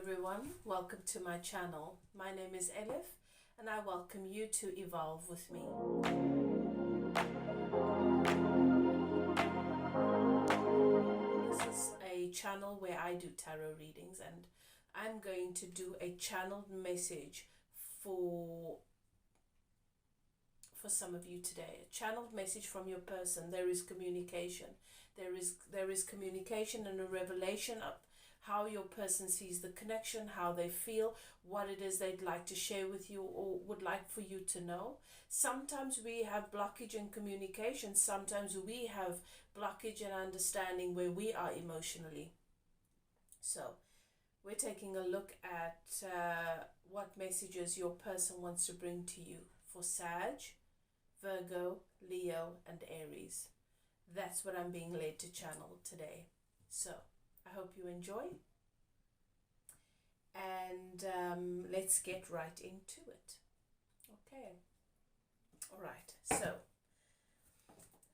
everyone, welcome to my channel. My name is Elif and I welcome you to evolve with me. This is a channel where I do tarot readings, and I'm going to do a channeled message for some of you today. A channeled message from your person. There is communication. There is communication and a revelation of how your person sees the connection, how they feel, what it is they'd like to share with you or would like for you to know. Sometimes we have blockage in communication. Sometimes we have blockage in understanding where we are emotionally. So we're taking a look at what messages your person wants to bring to you for Sag, Virgo, Leo, and Aries. That's what I'm being led to channel today. So I hope you enjoy, and let's get right into it. Okay. All right. So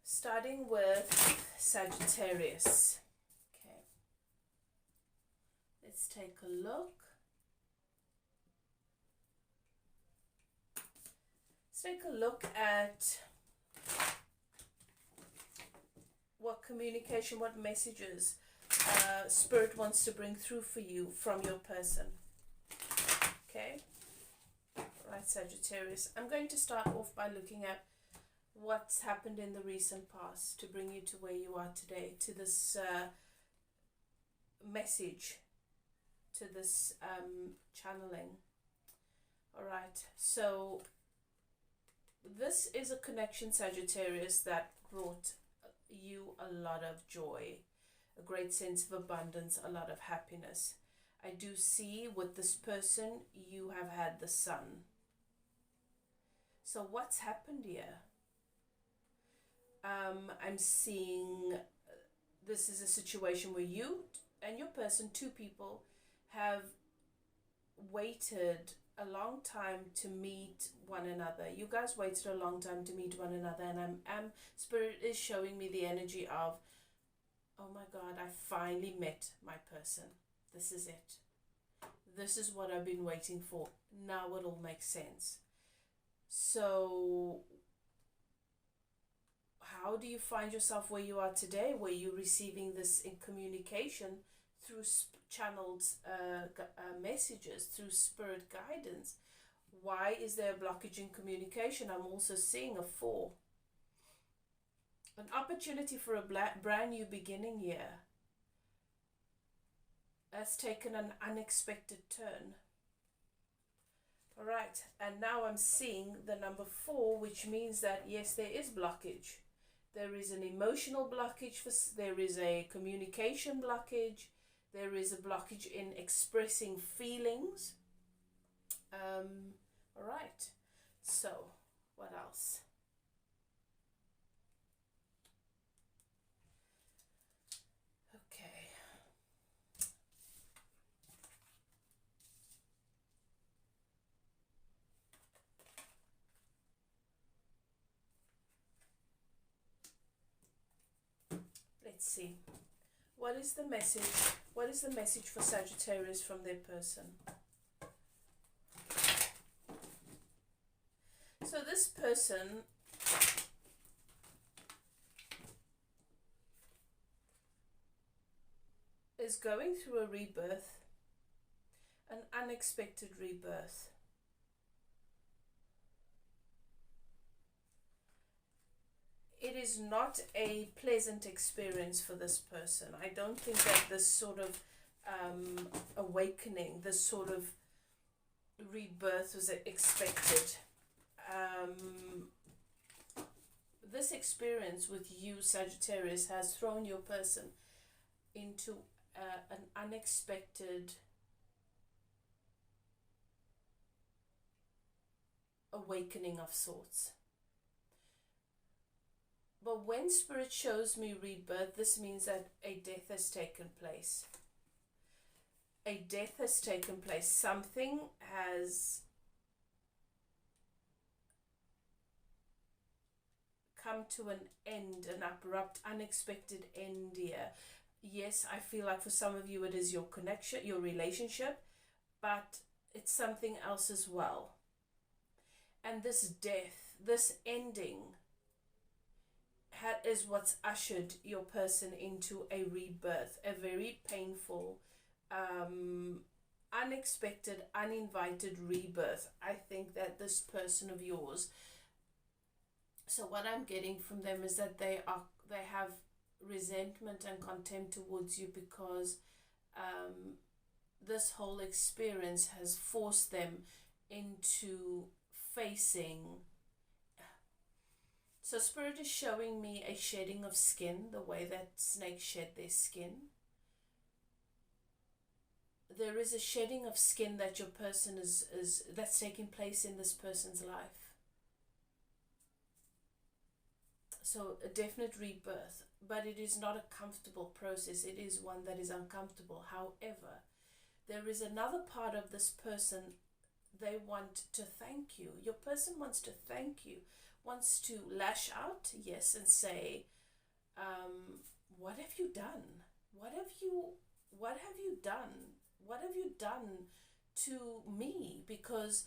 starting with Sagittarius. Okay. Let's take a look. Let's take a look at what communication, what messages Spirit wants to bring through for you from your person. Okay. Right, Sagittarius. I'm going to start off by looking at what's happened in the recent past to bring you to where you are today, to this message, to this channeling. All right. So this is a connection, Sagittarius, that brought you a lot of joy, a great sense of abundance, a lot of happiness. I do see with this person you have had the sun. So what's happened here? I'm seeing this is a situation where you and your person, two people, have waited a long time to meet one another. You guys waited a long time to meet one another, and Spirit is showing me the energy of, oh my God, I finally met my person. This is it. This is what I've been waiting for. Now it all makes sense. So how do you find yourself where you are today, where you're receiving this in communication through channeled messages, through Spirit guidance? Why is there a blockage in communication? I'm also seeing a 4. An opportunity for a brand new beginning here has taken an unexpected turn. All right, and now I'm seeing the number 4, which means that yes, there is blockage. There is an emotional blockage. There is a communication blockage. There is a blockage in expressing feelings. All right, so what else? Okay. Let's see. What is the message? What is the message for Sagittarius from their person? So this person is going through a rebirth, an unexpected rebirth. It is not a pleasant experience for this person. I don't think that this sort of awakening, this sort of rebirth was expected. This experience with you, Sagittarius, has thrown your person into an unexpected awakening of sorts. But when Spirit shows me rebirth, this means that a death has taken place. A death has taken place. Something has come to an end, an abrupt, unexpected end here. Yes, I feel like for some of you it is your connection, your relationship. but it's something else as well. And this death, this ending, is what's ushered your person into a rebirth, a very painful, unexpected, uninvited rebirth. I think that this person of yours, so what I'm getting from them is that they have resentment and contempt towards you because this whole experience has forced them into facing. So Spirit is showing me a shedding of skin, the way that snakes shed their skin. There is a shedding of skin that your person that's taking place in this person's life. So a definite rebirth, but it is not a comfortable process. It is one that is uncomfortable. However, there is another part of this person. They want to thank you. Your person wants to thank you, wants to lash out, yes, and say, what have you done? What have you done? What have you done to me? Because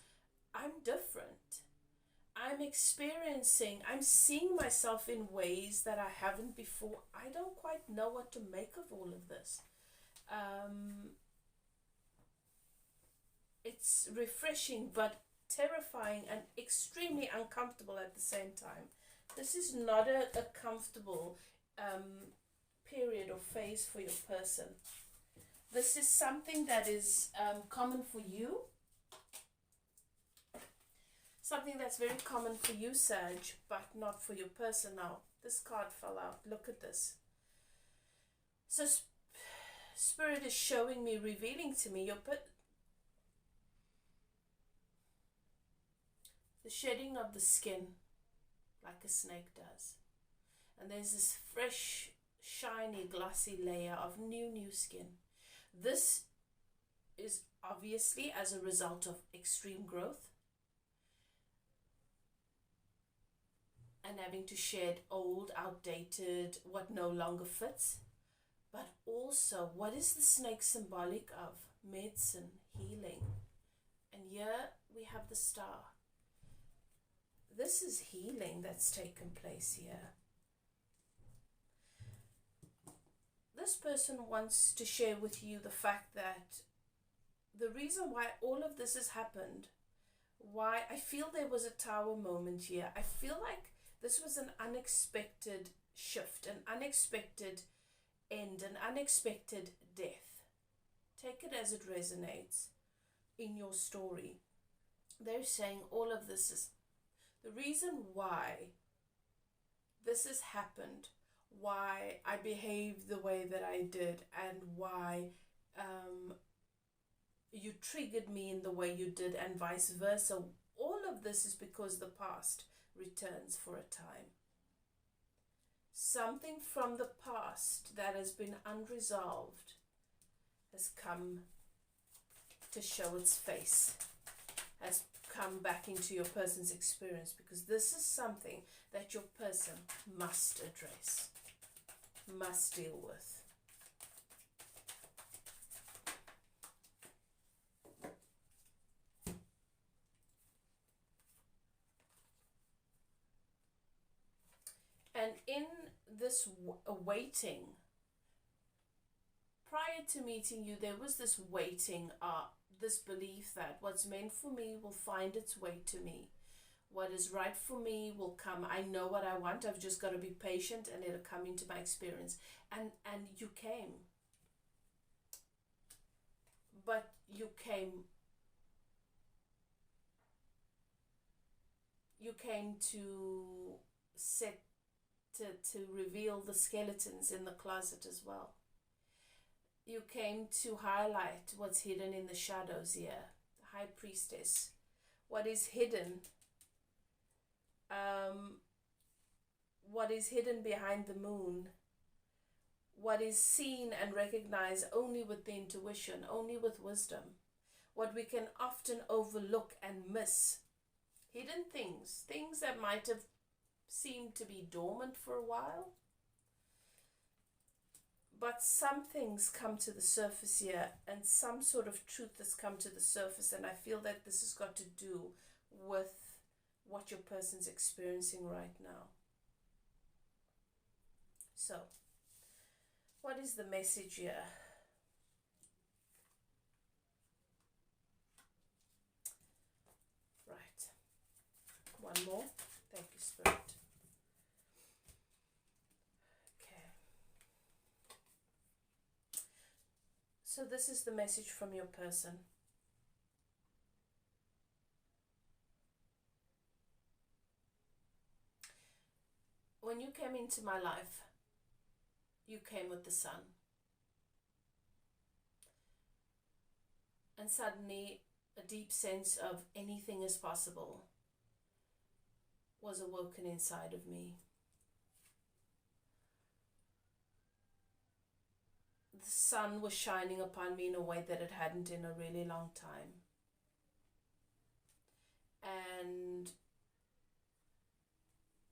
I'm different. I'm seeing myself in ways that I haven't before. I don't quite know what to make of all of this. It's refreshing, but terrifying and extremely uncomfortable at the same time. This is not a comfortable period or phase for your person. This is something that is common for you. Something that's very common for you, Sag, but not for your person. Now, this card fell out. Look at this. So Spirit is showing me, revealing to me, the shedding of the skin, like a snake does. And there's this fresh, shiny, glossy layer of new skin. This is obviously as a result of extreme growth and having to shed old, outdated, what no longer fits. But also, what is the snake symbolic of? Medicine, healing. And here we have the star. This is healing that's taken place here. This person wants to share with you the fact that the reason why all of this has happened, why I feel there was a tower moment here. I feel like this was an unexpected shift, an unexpected end, an unexpected death. Take it as it resonates in your story. They're saying all of this is the reason why this has happened, why I behaved the way that I did, and why you triggered me in the way you did, and vice versa. All of this is because the past returns for a time. Something from the past that has been unresolved has come to show its face, has come back into your person's experience, because this is something that your person must address, must deal with. And in this waiting, prior to meeting you, there was this waiting, this belief that what's meant for me will find its way to me. What is right for me will come. I know what I want. I've just got to be patient and it'll come into my experience. And you came. But you came to set to reveal the skeletons in the closet as well. You came to highlight what's hidden in the shadows here. The High Priestess. What is hidden? What is hidden behind the moon? What is seen and recognized only with the intuition, only with wisdom. What we can often overlook and miss. Hidden things. Things that might have seemed to be dormant for a while, But some things come to the surface here, and some sort of truth has come to the surface, and I feel that this has got to do with what your person's experiencing right now. So, what is the message here? Right. One more. Thank you, Spirit. Okay. So this is the message from your person. When you came into my life, you came with the sun. And suddenly, a deep sense of anything is possible was awoken inside of me. The sun was shining upon me in a way that it hadn't in a really long time. And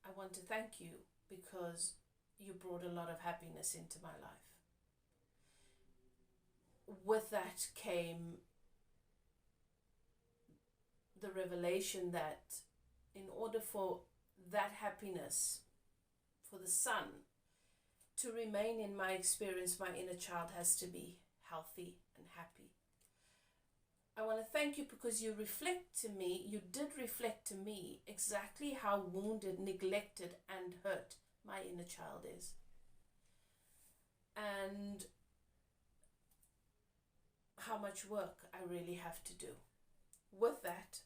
I want to thank you because you brought a lot of happiness into my life. With that came the revelation that in order for that happiness, for the sun to remain in my experience, my inner child has to be healthy and happy. I want to thank you because you did reflect to me exactly how wounded, neglected, and hurt my inner child is. And how much work I really have to do. With that,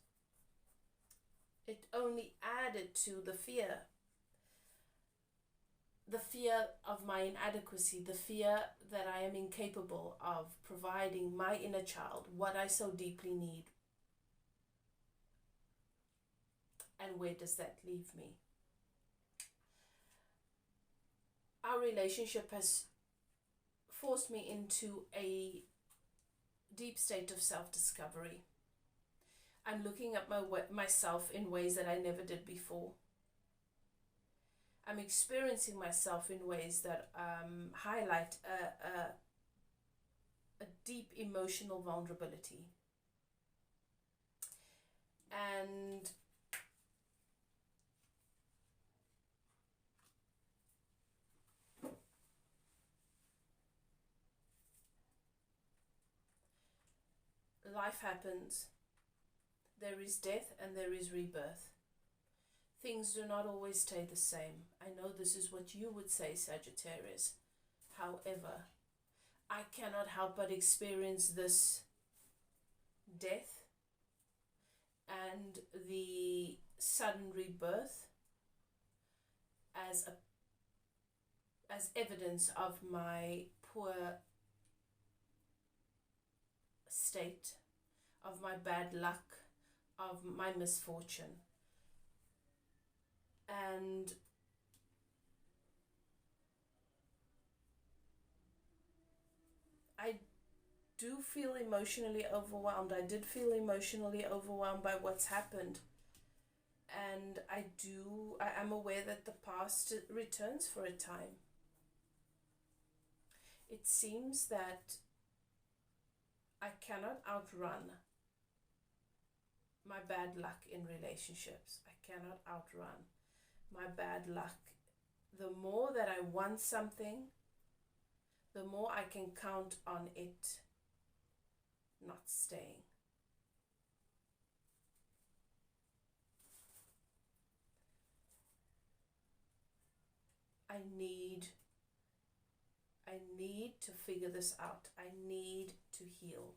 it only added to the fear of my inadequacy, the fear that I am incapable of providing my inner child what I so deeply need. And where does that leave me? Our relationship has forced me into a deep state of self-discovery. I'm looking at myself in ways that I never did before. I'm experiencing myself in ways that highlight a deep emotional vulnerability. And life happens. There is death and there is rebirth. Things do not always stay the same. I know this is what you would say, Sagittarius. However, I cannot help but experience this death and the sudden rebirth as evidence of my poor state, of my bad luck, of my misfortune. And I do feel emotionally overwhelmed. I did feel emotionally overwhelmed by what's happened. And I am aware that the past returns for a time. It seems that I cannot outrun my bad luck in relationships. I cannot outrun my bad luck. The more that I want something, the more I can count on it not staying. I need to figure this out. I need to heal.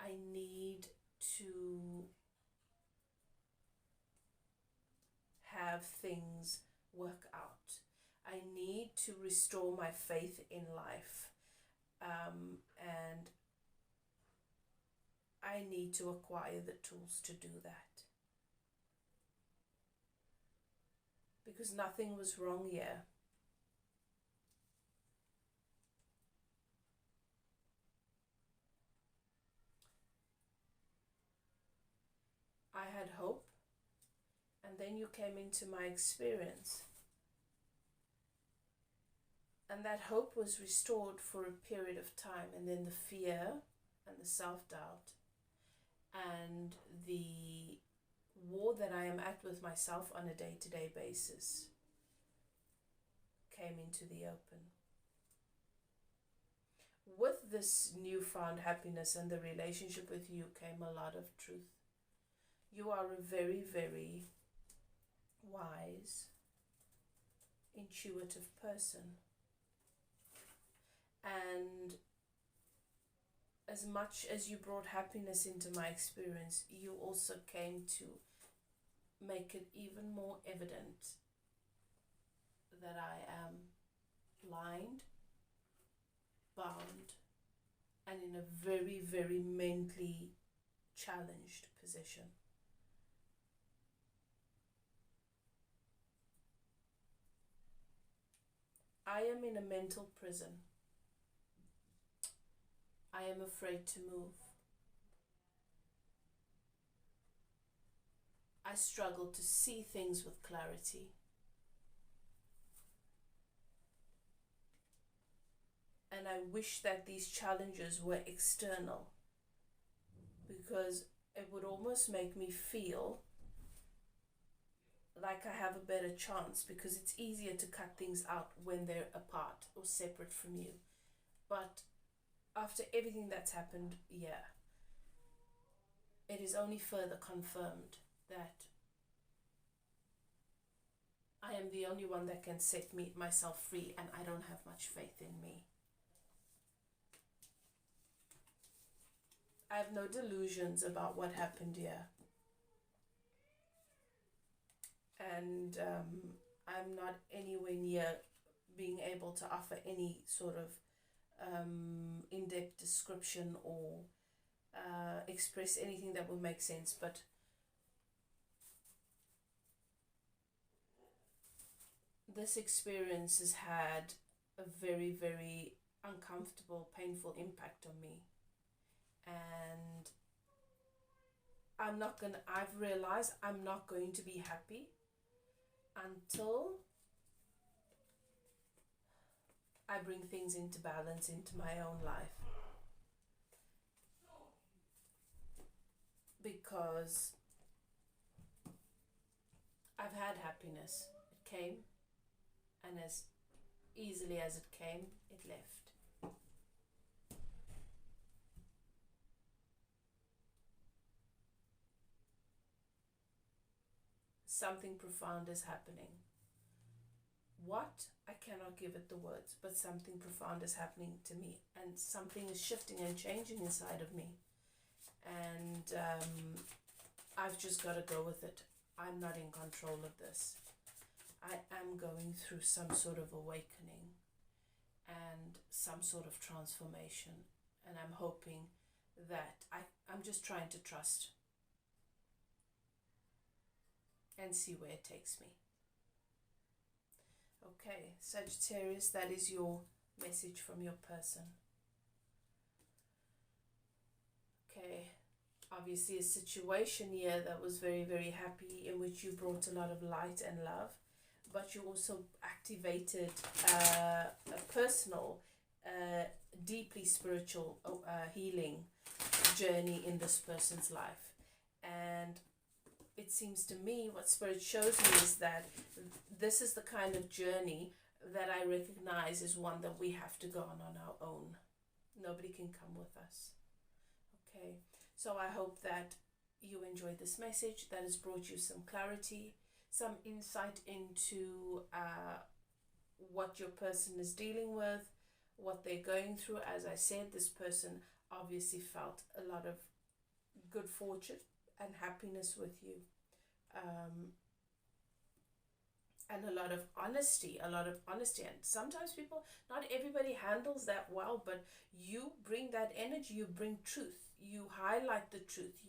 I need to have things work out. I need to restore my faith in life. And I need to acquire the tools to do that. Because nothing was wrong here. I had hope, and then you came into my experience. And that hope was restored for a period of time, and then the fear and the self-doubt and the war that I am at with myself on a day-to-day basis came into the open. With this newfound happiness and the relationship with you came a lot of truth. You are a very, very wise, intuitive person. And as much as you brought happiness into my experience, you also came to make it even more evident that I am blind, bound, and in a very, very mentally challenged position. I am in a mental prison. I am afraid to move. I struggle to see things with clarity. And I wish that these challenges were external, because it would almost make me feel like I have a better chance, because it's easier to cut things out when they're apart or separate from you. But after everything that's happened, yeah, it is only further confirmed that I am the only one that can set myself free, and I don't have much faith in me. I have no delusions about what happened here. And I'm not anywhere near being able to offer any sort of in-depth description or express anything that would make sense, but this experience has had a very, very uncomfortable, painful impact on me. And I've realized I'm not going to be happy until I bring things into balance into my own life. Because I've had happiness. It came, and as easily as it came, it left. Something profound is happening. What? I cannot give it the words, but something profound is happening to me, and something is shifting and changing inside of me. And I've just got to go with it. I'm not in control of this. I am going through some sort of awakening and some sort of transformation, and I'm hoping that I'm just trying to trust and see where it takes me. Okay, Sagittarius, that is your message from your person. Okay, obviously a situation here that was very, very happy, in which you brought a lot of light and love, but you also activated a personal, deeply spiritual healing journey in this person's life. And it seems to me what Spirit shows me is that this is the kind of journey that I recognize is one that we have to go on our own. Nobody can come with us. Okay, so I hope that you enjoyed this message, that has brought you some clarity, some insight into what your person is dealing with, what they're going through. As I said, this person obviously felt a lot of good fortune and happiness with you, and a lot of honesty, and sometimes people, not everybody handles that well, but you bring that energy, you bring truth, you highlight the truth,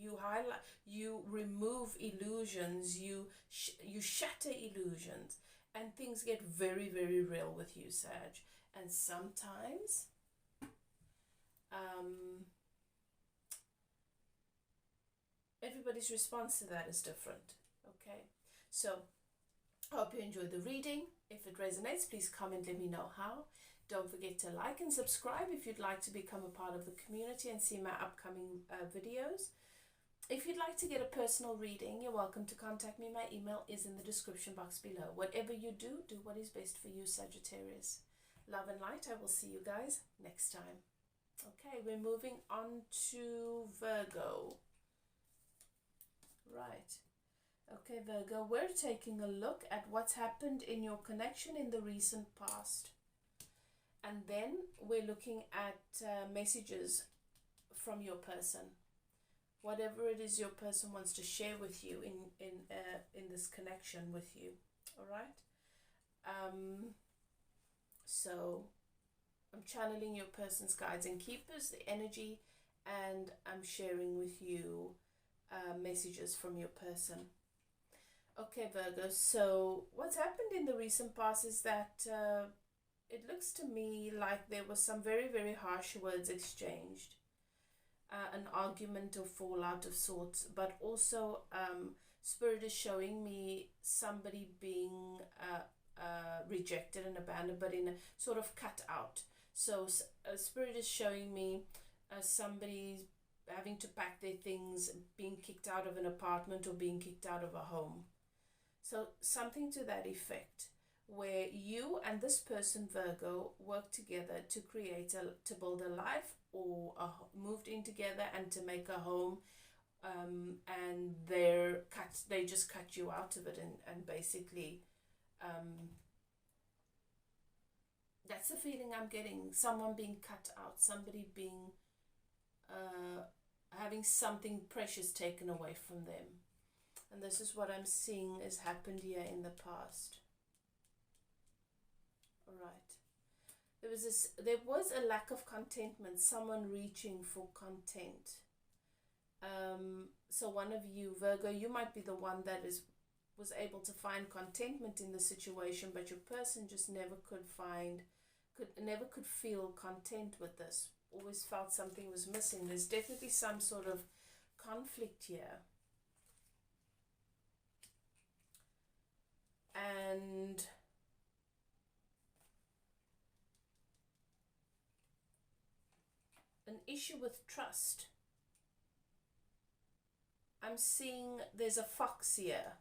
you remove illusions, you shatter illusions, and things get very, very real with you, Sag. And sometimes everybody's response to that is different. Okay, so I hope you enjoyed the reading. If it resonates, please comment, let me know how. Don't forget to like and subscribe if you'd like to become a part of the community and see my upcoming videos. If you'd like to get a personal reading, you're welcome to contact me. My email is in the description box below. Whatever you do, do what is best for you, Sagittarius. Love and light. I will see you guys next time. Okay, we're moving on to Virgo. Right. Okay, Virgo, we're taking a look at what's happened in your connection in the recent past. And then we're looking at messages from your person. Whatever it is your person wants to share with you in this connection with you. All right? So I'm channeling your person's guides and keepers, the energy, and I'm sharing with you messages from your person. Okay, Virgo, so what's happened in the recent past is that it looks to me like there was some very, very harsh words exchanged, an argument or fallout of sorts, but also Spirit is showing me somebody being rejected and abandoned, but in a sort of cut out. So Spirit is showing me somebody having to pack their things, being kicked out of an apartment or being kicked out of a home. So something to that effect, where you and this person, Virgo, work together to create to build a life, or moved in together and to make a home, and they just cut you out of it, and basically that's the feeling I'm getting. Someone being cut out, somebody being having something precious taken away from them. And this is what I'm seeing has happened here in the past. All right. There was a lack of contentment, someone reaching for content. So one of you, Virgo, you might be the one that was able to find contentment in the situation, but your person just never could feel content with this. Always felt something was missing. There's definitely some sort of conflict here. And an issue with trust. I'm seeing there's a fox here.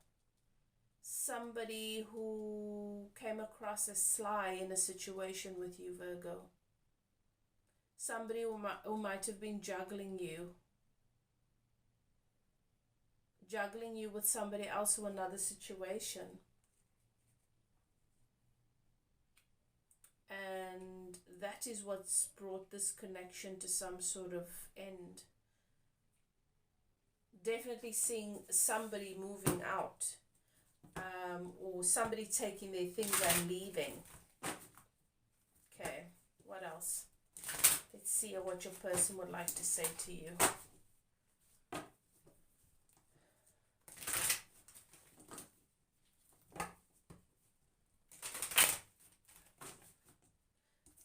Somebody who came across as sly in a situation with you, Virgo. Somebody who might have been juggling you with somebody else or another situation. And that is what's brought this connection to some sort of end. Definitely seeing somebody moving out, or somebody taking their things and leaving. Okay, what else? Let's see what your person would like to say to you.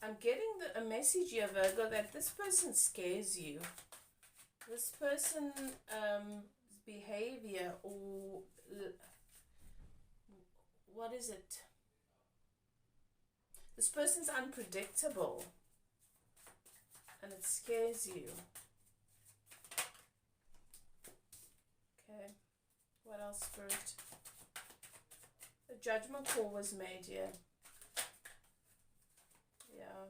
I'm getting a message here, Virgo, that this person scares you. This person's behavior, or what is it? This person's unpredictable and it scares you. Okay, what else, Spirit? A judgment call was made here. Yeah,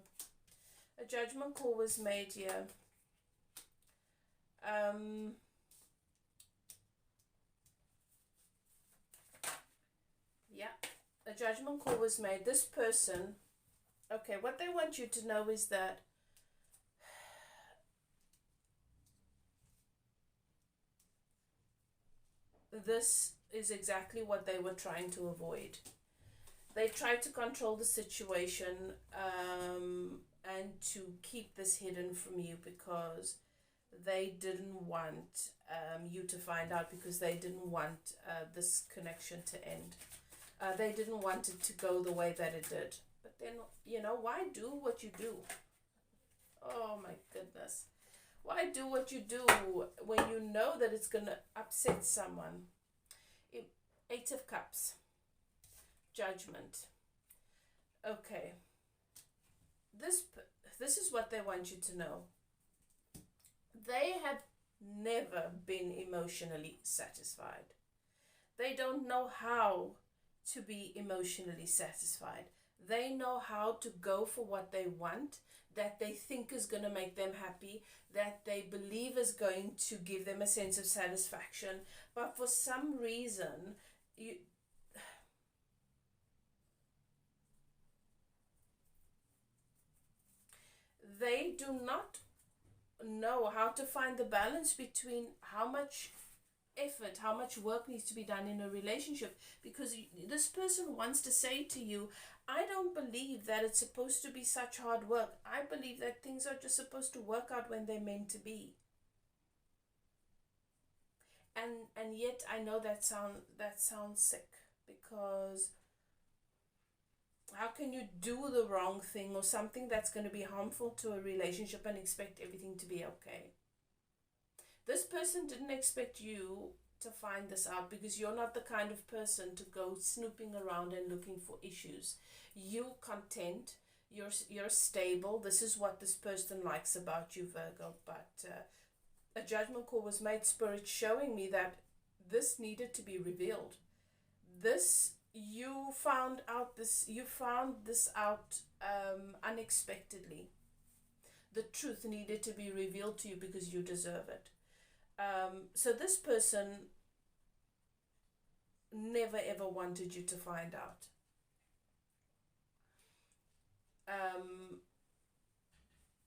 a judgment call was made here. Yeah, a judgment call was made. This person, okay, what they want you to know is that this is exactly what they were trying to avoid. They tried to control the situation and to keep this hidden from you because they didn't want you to find out, because they didn't want this connection to end. They didn't want it to go the way that it did. But then, you know, why do what you do? Oh my goodness. Why do what you do when you know that it's going to upset someone? Eight of Cups. Judgment. Okay. this this is what they want you to know. They have never been emotionally satisfied. They don't know how to be emotionally satisfied. They know how to go for what they want, that they think is going to make them happy, that they believe is going to give them a sense of satisfaction. But for some reason, they do not know how to find the balance between how much effort, how much work needs to be done in a relationship, because this person wants to say to you, I don't believe that it's supposed to be such hard work. I believe that things are just supposed to work out when they're meant to be. And yet I know that sounds sick, because how can you do the wrong thing or something that's going to be harmful to a relationship and expect everything to be okay? This person didn't expect you to find this out, because you're not the kind of person to go snooping around and looking for issues. You're content, you're stable. This is what this person likes about you, Virgo. But a judgment call was made, Spirit showing me that this needed to be revealed. You found this out unexpectedly. The truth needed to be revealed to you because you deserve it. So this person never ever wanted you to find out.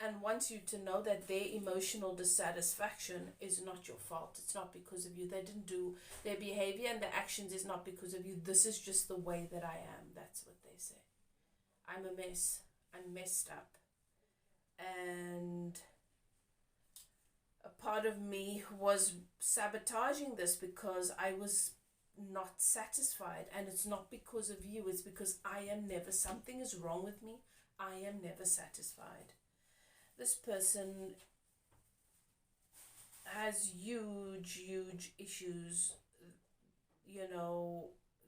And wants you to know that their emotional dissatisfaction is not your fault. It's not because of you. They didn't do their behavior and their actions is not because of you. This is just the way that I am. That's what they say. I'm a mess. I'm messed up. And a part of me was sabotaging this because I was not satisfied. And it's not because of you. It's because something is wrong with me. I am never satisfied. This person has huge issues.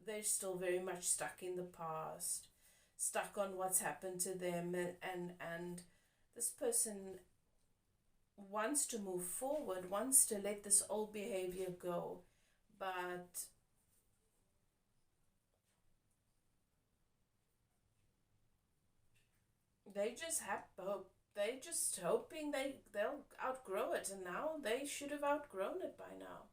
They're still very much stuck in the past, stuck on what's happened to them, and this person wants to move forward, wants to let this old behavior go, but they just hoping they'll outgrow it, and now they should have outgrown it by now.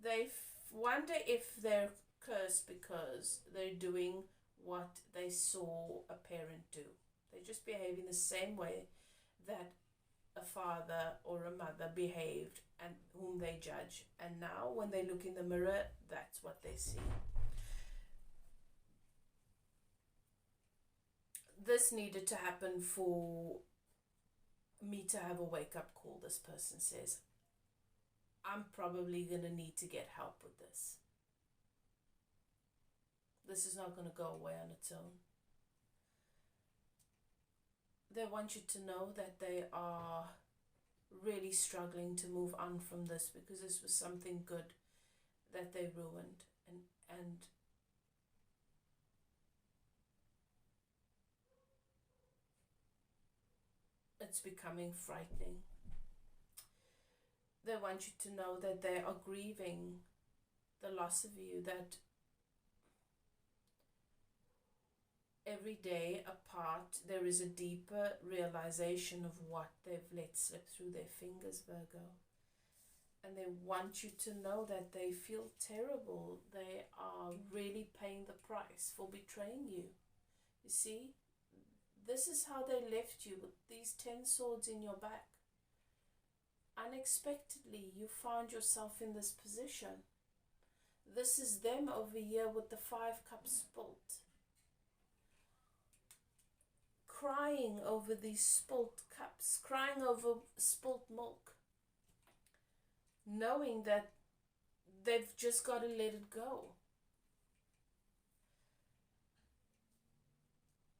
They wonder if they're cursed because they're doing what they saw a parent do. They're just behaving the same way that a father or a mother behaved and whom they judge. And now when they look in the mirror, that's what they see. This needed to happen for me to have a wake-up call, this person says. I'm probably going to need to get help with this. This is not going to go away on its own. They want you to know that they are really struggling to move on from this, because this was something good that they ruined, and it's becoming frightening. They want you to know that they are grieving the loss of you, that every day apart there is a deeper realization of what they've let slip through their fingers, Virgo. And they want you to know that they feel terrible. They are really paying the price for betraying you. You see, this is how they left you, with these 10 swords in your back. Unexpectedly, you found yourself in this position. This is them over here with the 5 cups spilt, crying over these spilt cups, crying over spilt milk, knowing that they've just got to let it go.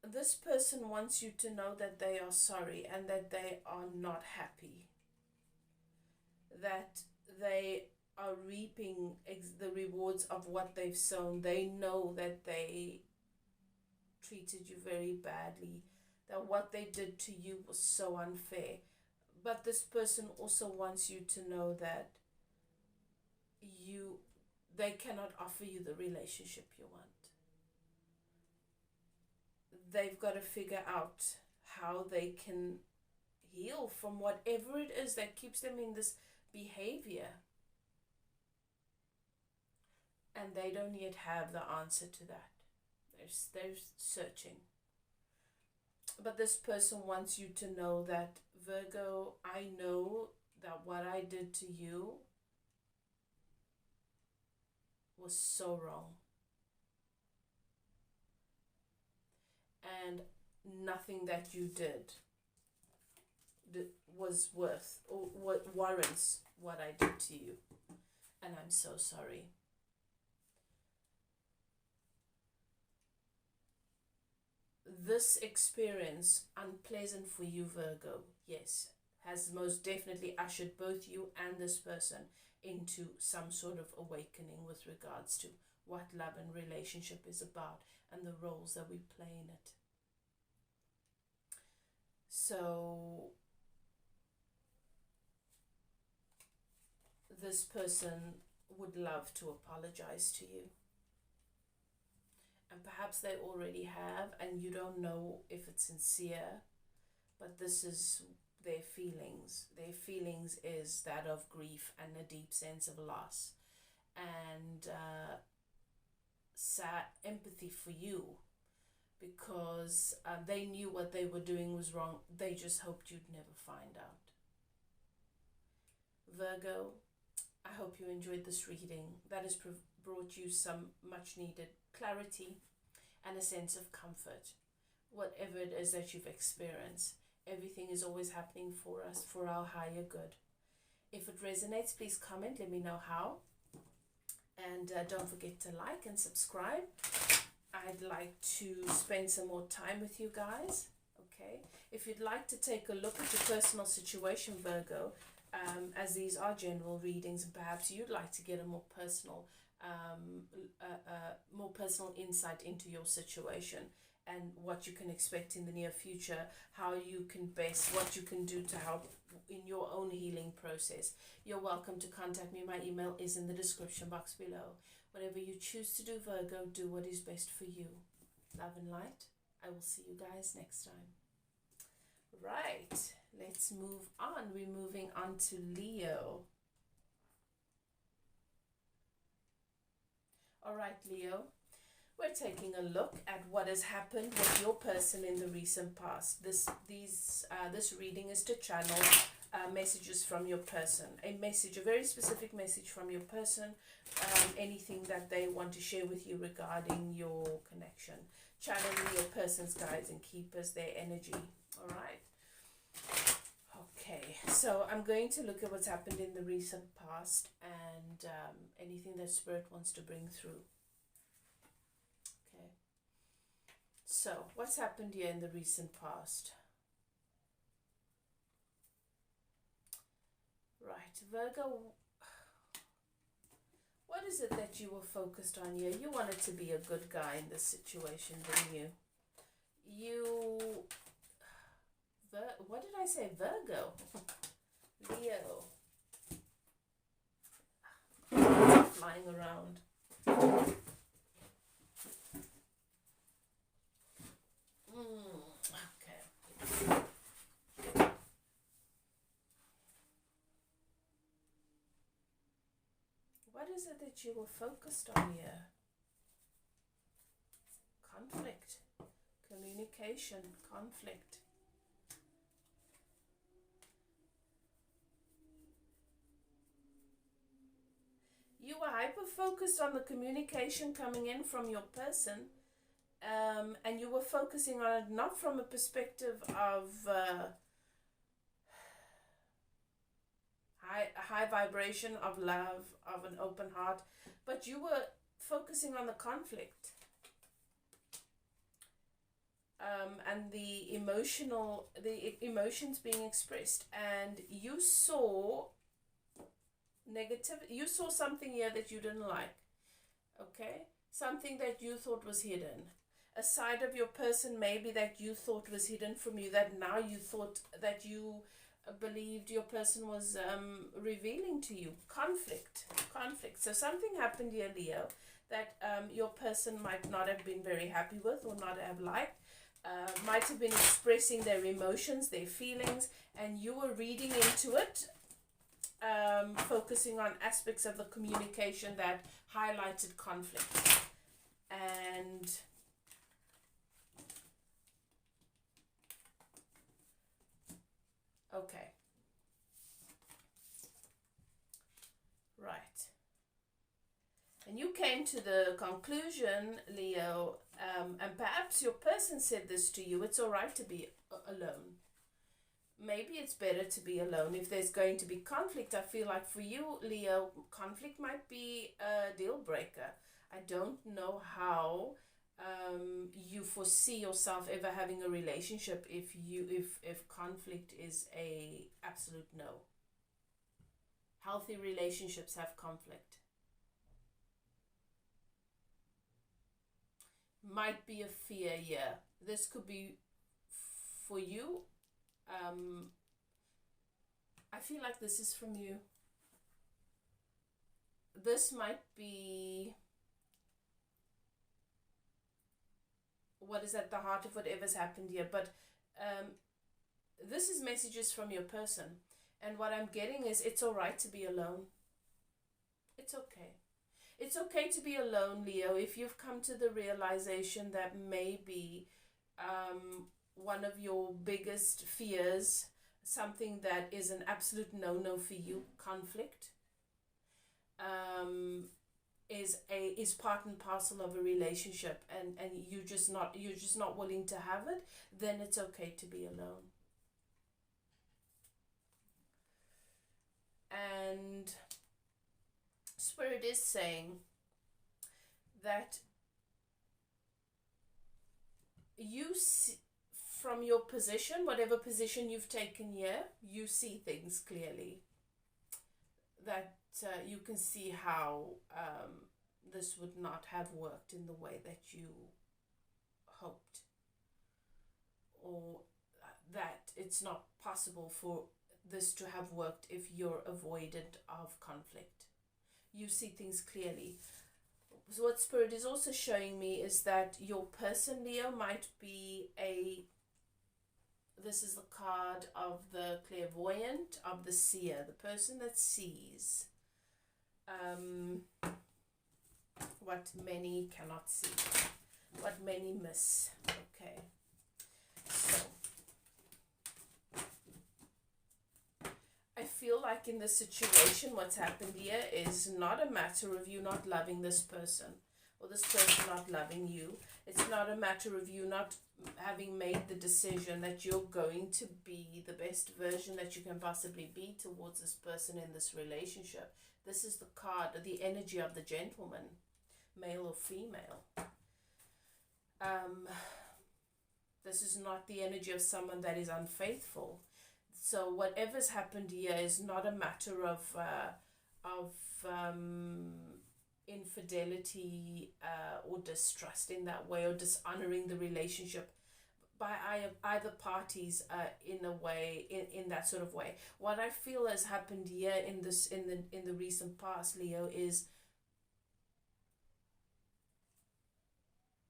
This person wants you to know that they are sorry and that they are not happy, that they are reaping the rewards of what they've sown. They know that they treated you very badly, that what they did to you was so unfair. But this person also wants you to know that they cannot offer you the relationship you want. They've got to figure out how they can heal from whatever it is that keeps them in this behavior. And they don't yet have the answer to that. They're searching. But this person wants you to know that, Virgo, I know that what I did to you was so wrong. And nothing that you did was worth or what warrants what I did to you. And I'm so sorry. This experience, unpleasant for you, Virgo, yes, has most definitely ushered both you and this person into some sort of awakening with regards to what love and relationship is about and the roles that we play in it. So this person would love to apologize to you. And perhaps they already have, and you don't know if it's sincere, but this is their feelings. Their feelings is that of grief and a deep sense of loss. And sad empathy for you, because they knew what they were doing was wrong. They just hoped you'd never find out. Virgo, I hope you enjoyed this reading. That has brought you some much needed clarity and a sense of comfort. Whatever it is that you've experienced, everything is always happening for us, for our higher good. If it resonates, please comment, let me know how. And don't forget to like and subscribe. I'd like to spend some more time with you guys. Okay, if you'd like to take a look at your personal situation, Virgo, as these are general readings, and perhaps you'd like to get a more personal insight into your situation and what you can expect in the near future, how you can best, what you can do to help in your own healing process, you're welcome to contact me. My email is in the description box below. Whatever you choose to do, Virgo, do what is best for you. Love and light. I will see you guys next time. Right, let's move on. We're moving on to Leo. All right, Leo, we're taking a look at what has happened with your person in the recent past. This reading is to channel messages from your person, a very specific message from your person, anything that they want to share with you regarding your connection, channeling your person's guides and keepers, their energy. All right. Okay, so I'm going to look at what's happened in the recent past and anything that Spirit wants to bring through. Okay, so what's happened here in the recent past? Right, Virgo, what is it that you were focused on here? You wanted to be a good guy in this situation, didn't you? What did I say? Virgo. Leo. Flying around. Okay. What is it that you were focused on here? Conflict. Communication. Conflict. You were hyper-focused on the communication coming in from your person, and you were focusing on it not from a perspective of high vibration, of love, of an open heart, but you were focusing on the conflict and the emotions being expressed, and you saw negative. You saw something here that you didn't like. Okay? Something that you thought was hidden. A side of your person maybe that you thought was hidden from you, that now you thought that you believed your person was revealing to you. Conflict. So something happened here, Leo, that your person might not have been very happy with or not have liked. Might have been expressing their emotions, their feelings, and you were reading into it, focusing on aspects of the communication that highlighted conflict. And okay, right. And you came to the conclusion, Leo, and perhaps your person said this to you, it's all right to be alone. Maybe it's better to be alone. If there's going to be conflict, I feel like for you, Leo, conflict might be a deal breaker. I don't know how you foresee yourself ever having a relationship if conflict is a absolute no. Healthy relationships have conflict. Might be a fear here. This could be for you. I feel like this is from you. This might be what is at the heart of whatever's happened here, but this is messages from your person, and what I'm getting is it's all right to be alone. It's okay. It's okay to be alone, Leo, if you've come to the realization that maybe one of your biggest fears, something that is an absolute no-no for you, conflict, is part and parcel of a relationship, and you're just not willing to have it, then it's okay to be alone. And Spirit is saying that you see, from your position, whatever position you've taken here, you see things clearly. That you can see how this would not have worked in the way that you hoped, or that it's not possible for this to have worked if you're avoidant of conflict. You see things clearly. So what Spirit is also showing me is that your person, Leo, might be this is the card of the clairvoyant, of the seer, the person that sees what many cannot see, what many miss. Okay, so I feel like in this situation, what's happened here is not a matter of you not loving this person or this person not loving you. It's not a matter of you not having made the decision that you're going to be the best version that you can possibly be towards this person in this relationship. This is the card, the energy of the gentleman, male or female. This is not the energy of someone that is unfaithful. So whatever's happened here is not a matter of infidelity or distrust in that way, or dishonoring the relationship by either parties in a way, in that sort of way. What I feel has happened here in the recent past, Leo, is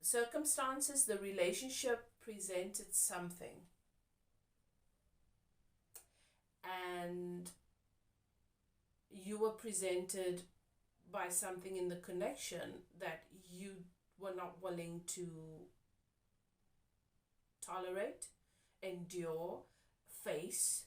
circumstances. The relationship presented something, and you were presented by something in the connection that you were not willing to tolerate, endure, face,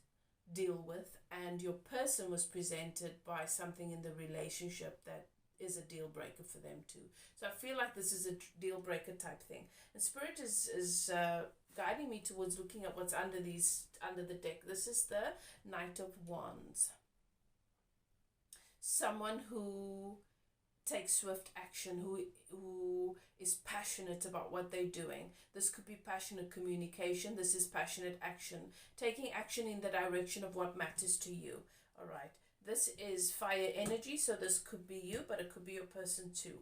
deal with, and your person was presented by something in the relationship that is a deal breaker for them too. So I feel like this is a deal breaker type thing, and Spirit is guiding me towards looking at what's under the deck. This is the Knight of Wands. Someone who takes swift action, who is passionate about what they're doing. This could be passionate communication. This is passionate action, taking action in the direction of what matters to you. All right. This is fire energy, so this could be you, but it could be your person too.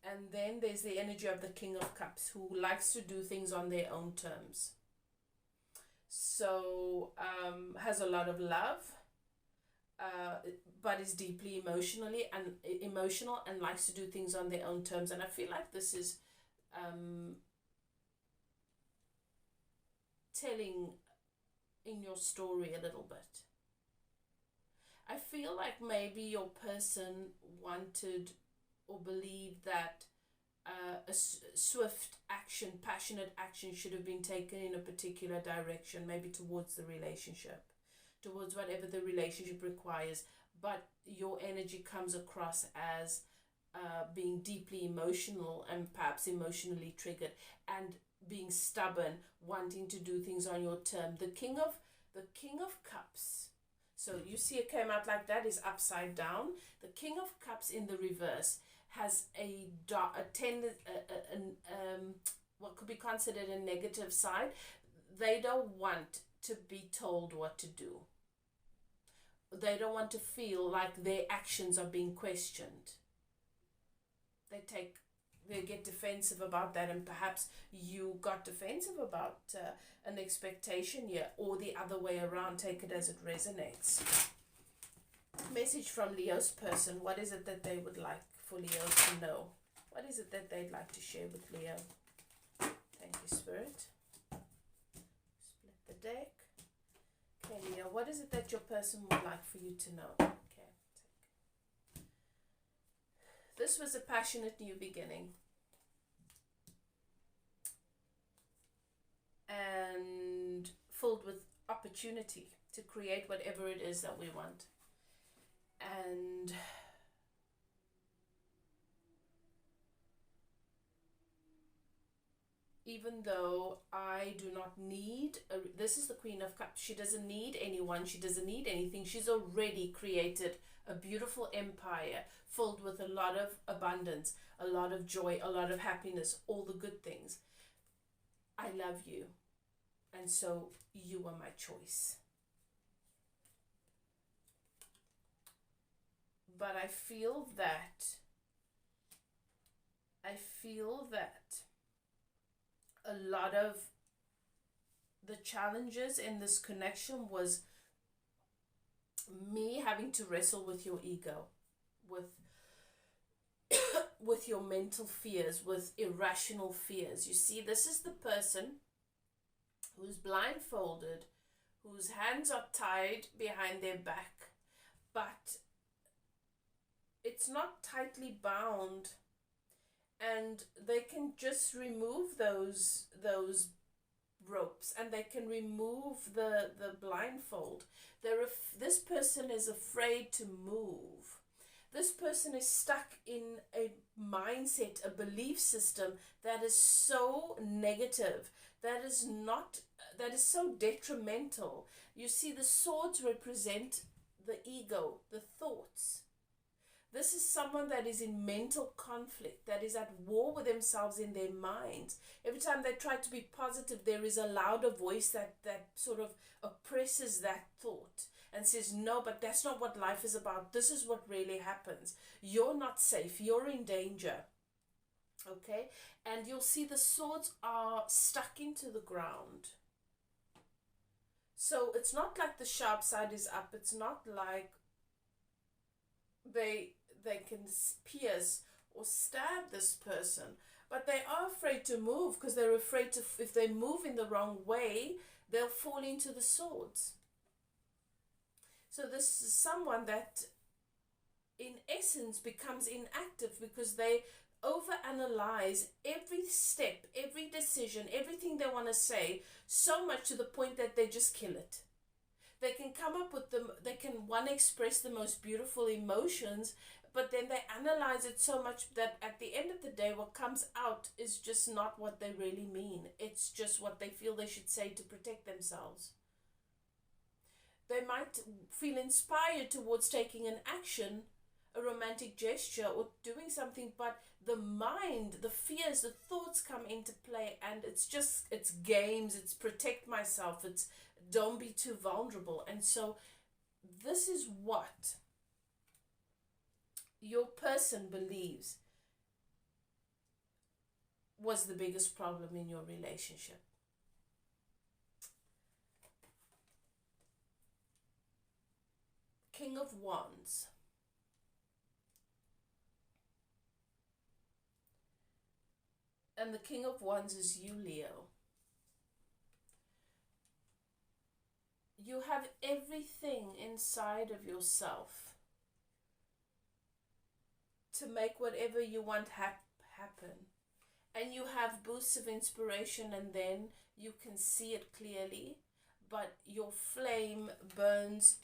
And then there's the energy of the King of Cups, who likes to do things on their own terms. So has a lot of love, but is deeply emotional and likes to do things on their own terms. And I feel like this is telling in your story a little bit. I feel like maybe your person wanted or believed that a swift action, passionate action should have been taken in a particular direction, maybe towards the relationship, towards whatever the relationship requires. But your energy comes across as being deeply emotional and perhaps emotionally triggered and being stubborn, wanting to do things on your term. The King of Cups. So you see it came out like that, is upside down. The King of Cups in the reverse has what could be considered a negative side. They don't want to be told what to do. They don't want to feel like their actions are being questioned. They get defensive about that, and perhaps you got defensive about an expectation here, or the other way around. Take it as it resonates. Message from Leo's person. What is it that they would like for Leo to know? What is it that they'd like to share with Leo? Thank you, Spirit. Split the deck. Okay, Leo, what is it that your person would like for you to know? Okay. This was a passionate new beginning. And filled with opportunity to create whatever it is that we want. And even though I do not need, this is the Queen of Cups. She doesn't need anyone. She doesn't need anything. She's already created a beautiful empire filled with a lot of abundance, a lot of joy, a lot of happiness, all the good things. I love you, and so you are my choice. But I feel that a lot of the challenges in this connection was me having to wrestle with your ego, with your mental fears, with irrational fears. You see, this is the person who's blindfolded, whose hands are tied behind their back, but it's not tightly bound, and they can just remove those ropes, and they can remove the blindfold. This person is afraid to move. This person is stuck in a mindset, a belief system that is so negative, that is so detrimental. You see, the swords represent the ego, the thoughts. This is someone that is in mental conflict, that is at war with themselves in their minds. Every time they try to be positive, there is a louder voice that sort of oppresses that thought and says, no, but that's not what life is about. This is what really happens. You're not safe. You're in danger. Okay? And you'll see the swords are stuck into the ground. So it's not like the sharp side is up. It's not like they can pierce or stab this person, but they are afraid to move because they're afraid to, if they move in the wrong way, they'll fall into the swords. So this is someone that in essence becomes inactive because they overanalyze every step, every decision, everything they want to say so much to the point that they just kill it. They can come up with they can express the most beautiful emotions, but then they analyze it so much that at the end of the day, what comes out is just not what they really mean. It's just what they feel they should say to protect themselves. They might feel inspired towards taking an action, a romantic gesture or doing something, but the mind, the fears, the thoughts come into play, and it's games, it's protect myself, it's don't be too vulnerable. And so this is what your person believes was the biggest problem in your relationship. King of Wands. And the King of Wands is you, Leo. You have everything inside of yourself to make whatever you want happen. And you have boosts of inspiration, and then you can see it clearly, but your flame burns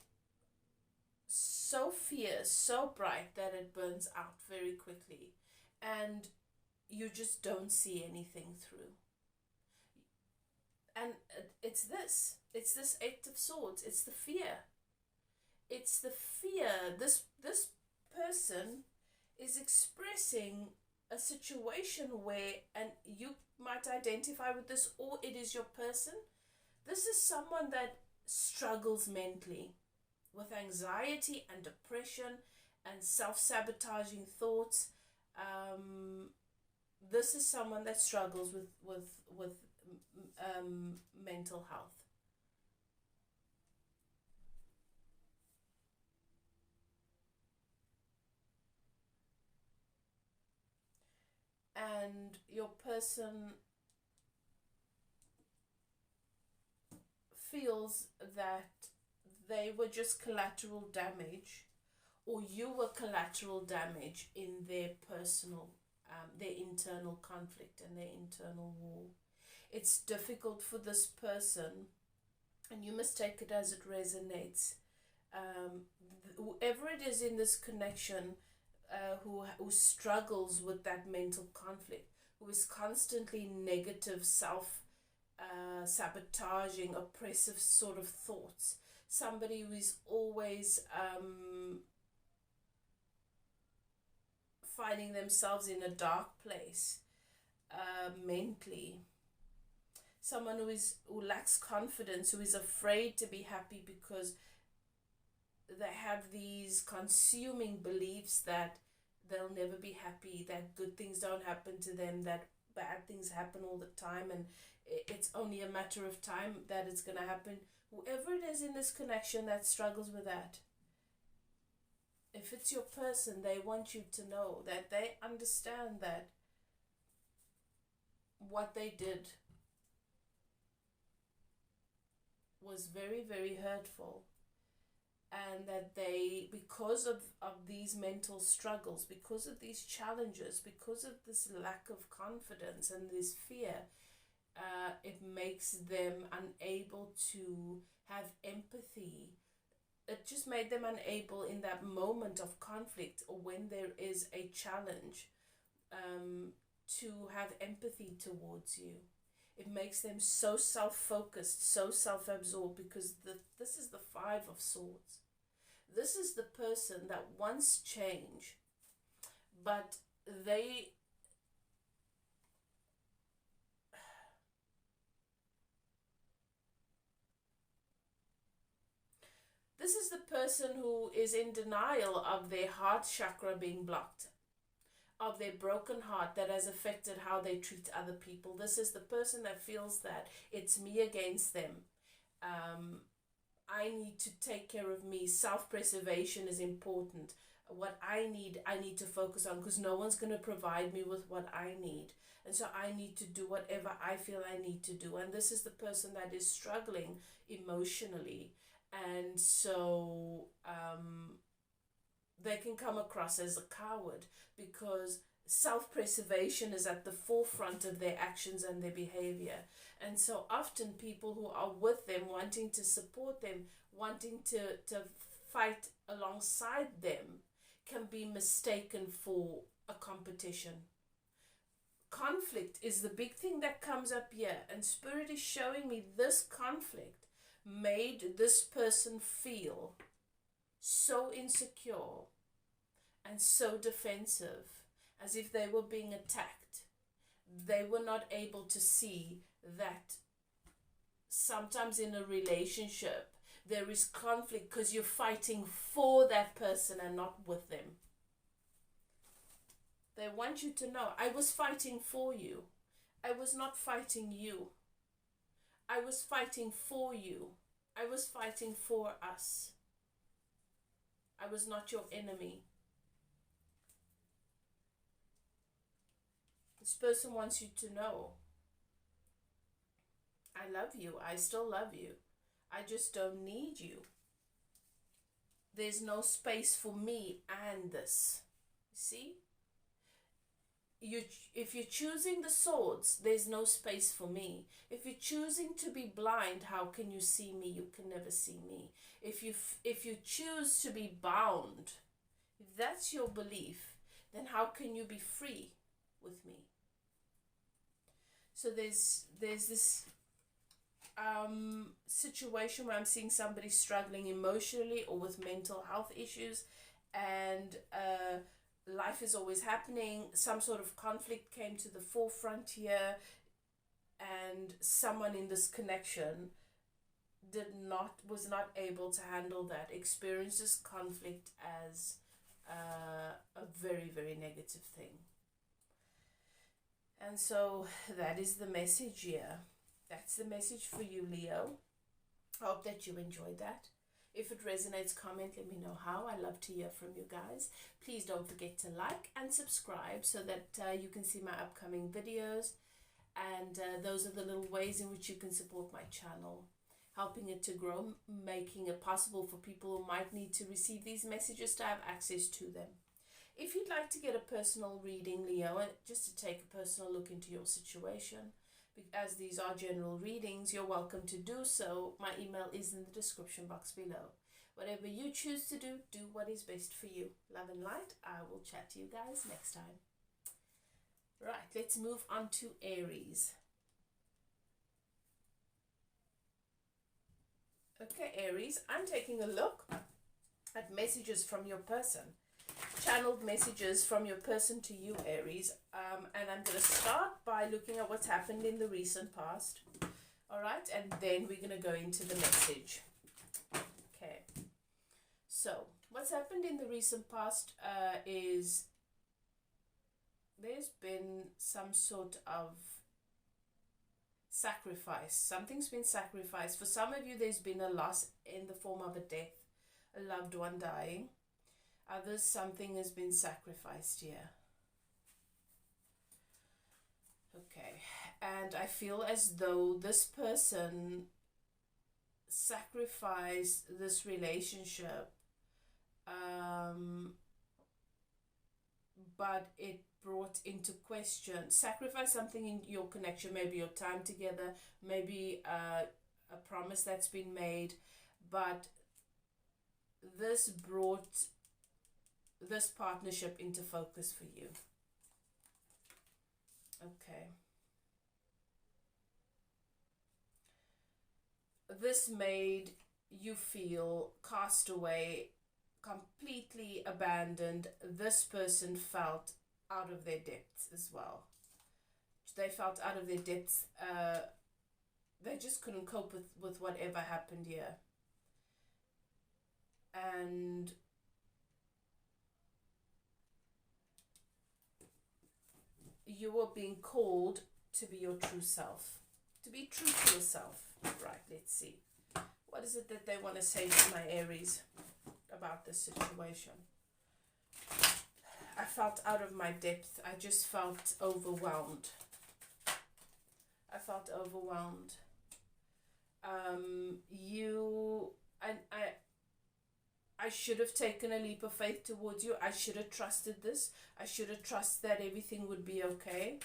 so fierce, so bright, that it burns out very quickly, and you just don't see anything through. And it's this Eight of Swords. It's the fear. It's the fear. This person is expressing a situation where, and you might identify with this, or it is your person. This is someone that struggles mentally with anxiety and depression and self-sabotaging thoughts. This is someone that struggles with mental health. And your person feels that they were just collateral damage, or you were collateral damage in their personal, their internal conflict and their internal war. It's difficult for this person, and you must take it as it resonates. Whoever it is in this connection, who struggles with that mental conflict, who is constantly negative, sabotaging, oppressive sort of thoughts, somebody who is always finding themselves in a dark place mentally, someone who lacks confidence, who is afraid to be happy because they have these consuming beliefs that they'll never be happy, that good things don't happen to them, that bad things happen all the time, and it's only a matter of time that it's going to happen. Whoever it is in this connection that struggles with that, if it's your person, they want you to know that they understand that what they did was very, very hurtful, and that they, because of these mental struggles, because of these challenges, because of this lack of confidence and this fear, it makes them unable to have empathy. It just made them unable in that moment of conflict, or when there is a challenge, to have empathy towards you. It makes them so self-focused, so self-absorbed, because this is the Five of Swords. This is the person that wants change, but this is the person who is in denial of their heart chakra being blocked, of their broken heart that has affected how they treat other people. This is the person that feels that it's me against them. I need to take care of me. Self-preservation is important. What I need to focus on, because no one's going to provide me with what I need. And so I need to do whatever I feel I need to do. And this is the person that is struggling emotionally. And so they can come across as a coward, because self-preservation is at the forefront of their actions and their behavior. And so often people who are with them, wanting to support them, wanting to fight alongside them, can be mistaken for a competition. Conflict is the big thing that comes up here, and Spirit is showing me this conflict made this person feel so insecure and so defensive, as if they were being attacked. They were not able to see that sometimes in a relationship there is conflict because you're fighting for that person and not with them. They want you to know, I was fighting for you. I was not fighting you. I was fighting for you. I was fighting for us. I was not your enemy. This person wants you to know, I love you. I still love you. I just don't need you. There's no space for me and this. See? If you're choosing the swords, there's no space for me. If you're choosing to be blind, how can you see me? You can never see me. If you choose to be bound, if that's your belief, then how can you be free with me? So there's this situation where I'm seeing somebody struggling emotionally or with mental health issues, and life is always happening. Some sort of conflict came to the forefront here, and someone in this connection was not able to handle that, experiences conflict as a very, very negative thing. And so that is the message here. That's the message for you, Leo. I hope that you enjoyed that. If it resonates, comment, let me know how. I love to hear from you guys. Please don't forget to like and subscribe so that you can see my upcoming videos. And those are the little ways in which you can support my channel, helping it to grow, making it possible for people who might need to receive these messages to have access to them. If you'd like to get a personal reading, Leo, and just to take a personal look into your situation, as these are general readings, you're welcome to do so. My email is in the description box below. Whatever you choose to do, do what is best for you. Love and light. I will chat to you guys next time. Right, let's move on to Aries. Okay, Aries, I'm taking a look at messages from your person. Channeled messages from your person to you, Aries, and I'm going to start by looking at what's happened in the recent past. All right, and then we're going to go into the message. Okay, so what's happened in the recent past is there's been some sort of sacrifice. Something's been sacrificed. For some of you, there's been a loss in the form of a death, a loved one dying. Others, something has been sacrificed here. Okay, and I feel as though this person sacrificed this relationship, but it brought into question, sacrifice something in your connection, maybe your time together, maybe a promise that's been made, but this brought this partnership into focus for you. Okay. This made you feel cast away, completely abandoned. This person felt out of their depths as well. They felt out of their depths. They just couldn't cope with whatever happened here. And you were being called to be your true self, to be true to yourself. Right, let's see. What is it that they want to say to my Aries about this situation? I felt out of my depth. I just felt overwhelmed. I felt overwhelmed. I should have taken a leap of faith towards you. I should have trusted this. I should have trusted that everything would be okay.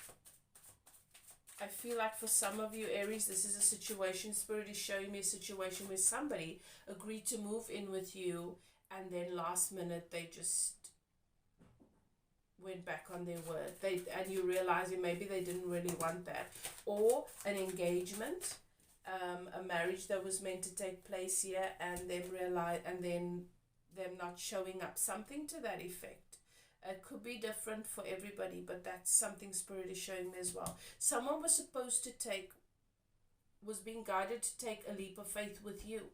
I feel like for some of you, Aries, this is a situation. Spirit is showing me a situation where somebody agreed to move in with you, and then last minute they just went back on their word. And you realizing maybe they didn't really want that. Or an engagement, a marriage that was meant to take place here, and then them not showing up, something to that effect. It could be different for everybody, but that's something Spirit is showing me as well. Someone was supposed to was being guided to take a leap of faith with you.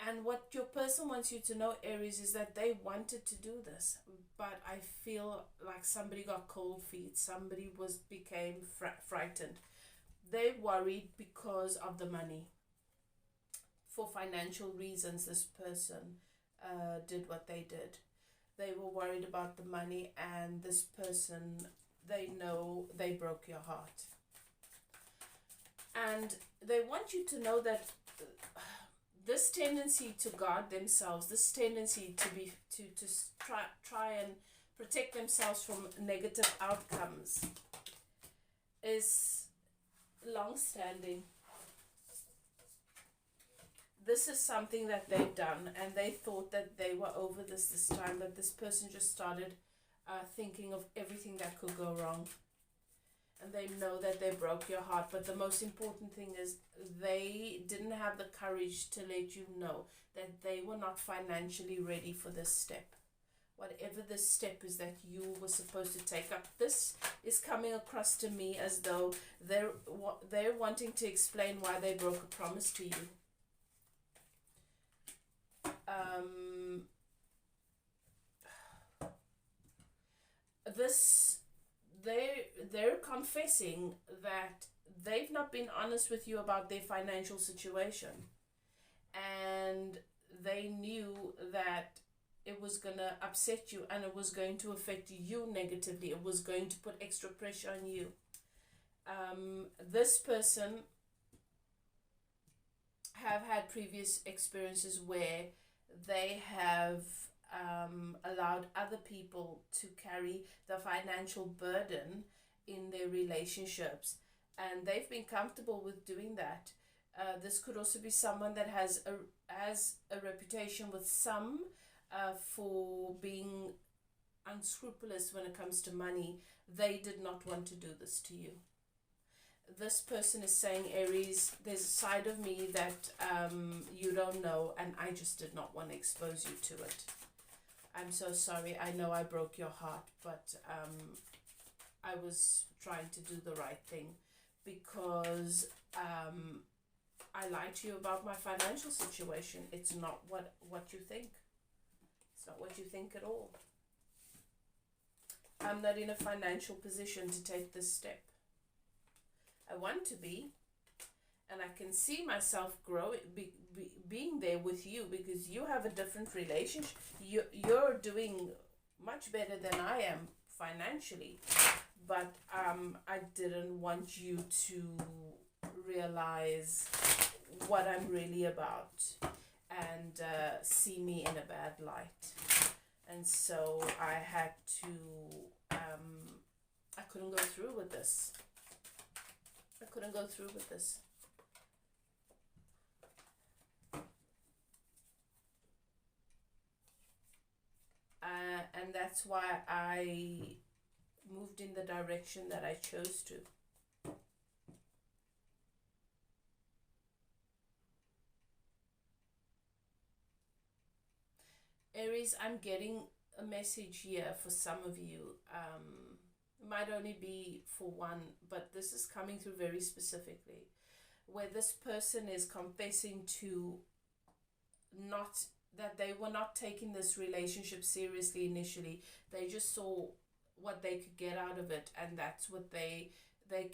And what your person wants you to know, Aries, is that they wanted to do this, but I feel like somebody got cold feet. Somebody became frightened. They worried because of the money. For financial reasons, this person did what they did. They were worried about the money, and this person, they know they broke your heart. And they want you to know that this tendency to guard themselves, this tendency to try and protect themselves from negative outcomes is long-standing. This is something that they've done, and they thought that they were over this time, but this person just started thinking of everything that could go wrong. And they know that they broke your heart, but the most important thing is they didn't have the courage to let you know that they were not financially ready for this step. Whatever this step is that you were supposed to take up, this is coming across to me as though they're wanting to explain why they broke a promise to you. They're confessing that they've not been honest with you about their financial situation, and they knew that it was going to upset you and it was going to affect you negatively. It was going to put extra pressure on you. This person have had previous experiences where they have allowed other people to carry the financial burden in their relationships, and they've been comfortable with doing that. This could also be someone that has a reputation with some for being unscrupulous when it comes to money. They did not want to do this to you. This person is saying, Aries, there's a side of me that you don't know, and I just did not want to expose you to it. I'm so sorry. I know I broke your heart, but I was trying to do the right thing because I lied to you about my financial situation. It's not what you think. It's not what you think at all. I'm not in a financial position to take this step. I want to be, and I can see myself growing, being there with you, because you have a different relationship. You're doing much better than I am financially, but I didn't want you to realize what I'm really about and see me in a bad light. And so I had to, I couldn't go through with this. I couldn't go through with this. And that's why I moved in the direction that I chose to. Aries, I'm getting a message here for some of you. It might only be for one, but this is coming through very specifically, where this person is confessing to that they were not taking this relationship seriously initially. They just saw what they could get out of it, and that's what they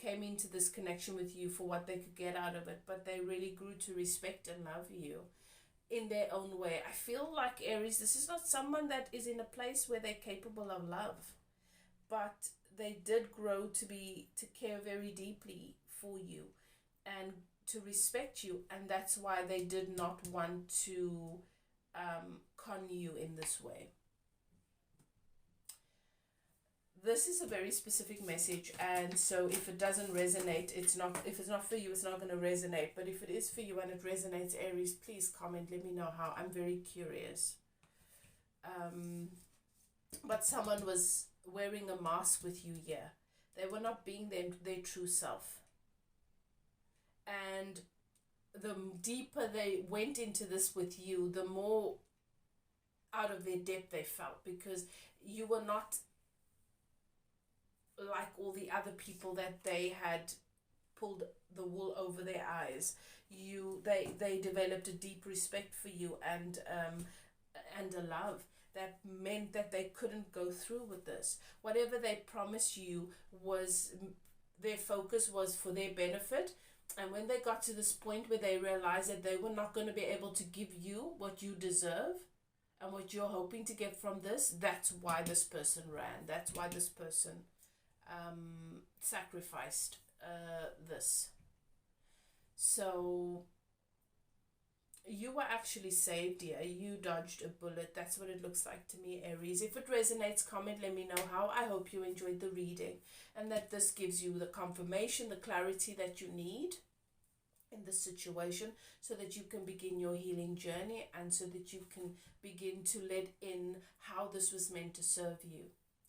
came into this connection with you for what they could get out of it, but they really grew to respect and love you in their own way. I feel like, Aries, this is not someone that is in a place where they're capable of love, but they did grow to care very deeply for you and to respect you, and that's why they did not want to con you in this way. This is a very specific message, and so if it doesn't resonate, if it's not for you, it's not going to resonate. But if it is for you and it resonates, Aries, please comment, let me know how. I'm very curious. But someone was wearing a mask with you here. They were not being their true self. And the deeper they went into this with you, the more out of their depth they felt, because you were not like all the other people that they had pulled the wool over their eyes. They developed a deep respect for you, and a love that meant that they couldn't go through with this. Whatever they promised you was, their focus was for their benefit. And when they got to this point where they realized that they were not going to be able to give you what you deserve and what you're hoping to get from this, that's why this person ran. That's why this person sacrificed this. So you were actually saved here. You dodged a bullet. That's what it looks like to me, Aries. If it resonates, comment, let me know how. I hope you enjoyed the reading and that this gives you the confirmation, the clarity that you need in this situation, so that you can begin your healing journey, and so that you can begin to let in how this was meant to serve you.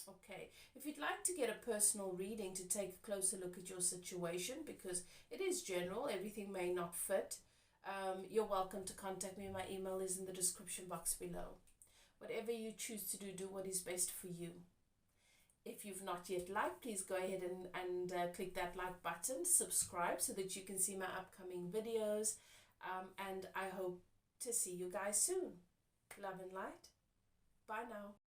Okay, if you'd like to get a personal reading to take a closer look at your situation, because it is general, everything may not fit, you're welcome to contact me. My email is in the description box below. Whatever you choose to do, do what is best for you. If you've not yet liked, please go ahead and click that like button, subscribe, so that you can see my upcoming videos, and I hope to see you guys soon. Love and light. Bye now.